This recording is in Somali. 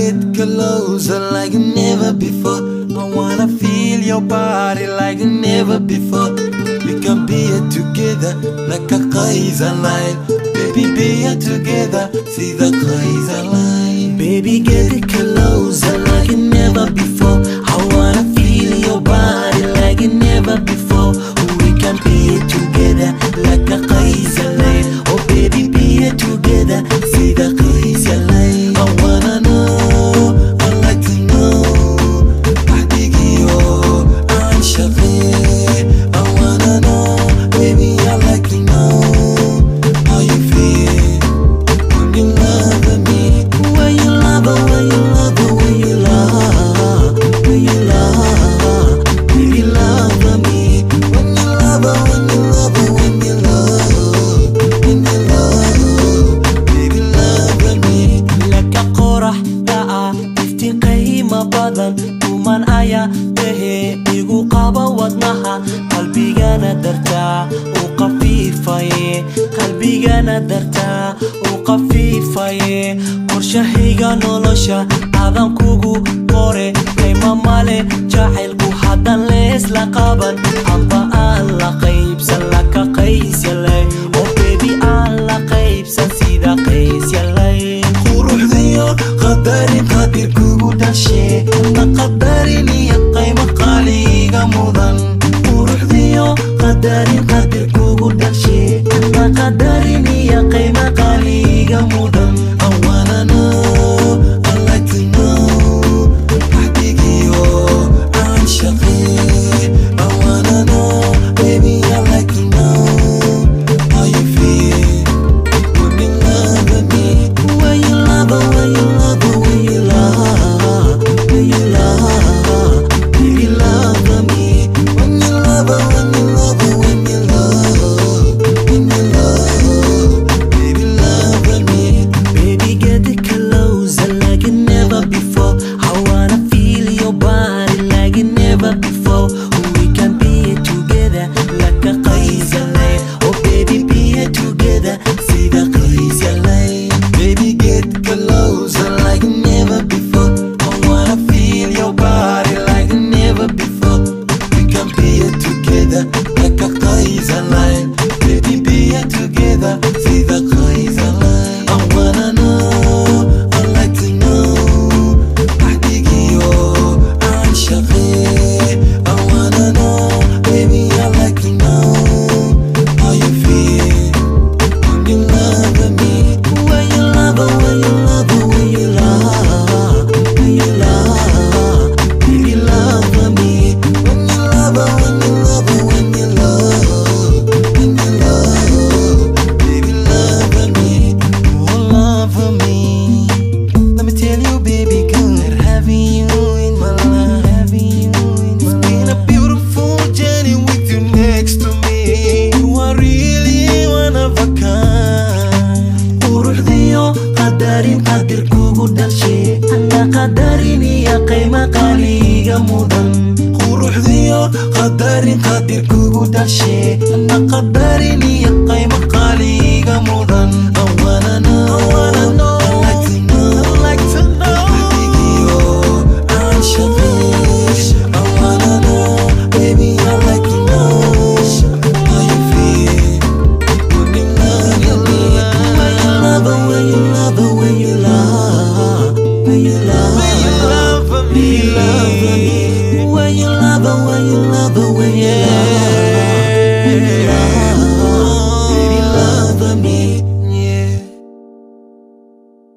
get closer like never before. I wanna feel your body like never before. We can be here together like a Kaiser line. Baby, be here together, see the Kaiser line. Baby, get closer like never before. I wanna feel your body like never before. We can be here together like a Kaiser line. Oh baby, be here together, see the Kaiser line. I wanna know, I like to know. I wanna know, baby, I like to know how you feel when you love me. When you love her, when you love her, when you love, when you love, baby, love me. When you love her, when you love her, when you love, when you love, baby, love me. Like a qorah daa iftiin qiimo badan tuman aya tahe igu qaba wadnaha qalbigana dartaa uu qafiifaye qalbigana dartaa uu qafiifaye qorshahayga nolosha adan kugu qore qiimo male jacaylku hadan leesla qaban amba aan la qaybsan laka qaysiyalay oh baby aan la qaybsan sida qaysiyalay quruxdiyo qadarin qadir kugu dhashe na qadarin iyo qiimo qaaliga mudan. Quruxdiyo qadarin qadir kugu dhashe na qadarin iyo qiimo qaaliga mudan. I wanna know, I like to know waxdigiyo aan shaqee. I wanna know, baby, I like to know how you feel when you love me. When you love her, when you love her, when you love, when you love, baby, love me. When you love her, when you love her, when you love, when you love, baby, love me. Baby, get closer like never before. I wanna feel your body like never before. We can be together like a Kaiser line. Oh baby, be here together, see the Kaiser line. Baby, get closer like never before. I wanna feel your body like never before. We can be here together like a Kaiser line. Baby, be here together, see the Kaiser line. I wanna know, I like to know waxdigiyo aan shaqee. I wanna know, baby, I like to know how you feel when you love me. When you love her, when you love her, when you love, when you love, baby, love me. When you love her, when you love her, when you love, when you love, baby, love me. Oh, love me. Let me tell you, baby, good having you in my life. It's been a beautiful journey with you next to me. You are really one of a kind. Quruxdiyo qadarin qadir kugu dhashe ana qadarin iyo qiimo qaaliga mudan. Quruxdiyo qadarin qadir kugu dhashe ana qadarin iyo qiimo qaaliga mudan. I wanna know, I like to know, waxdigiyo aan shaqee. I wanna know, baby, I like to know how you feel when you love me. When you love her, when you love her, when you love, when you love, when you love me. When you love her, when you love her, when you love, when you love.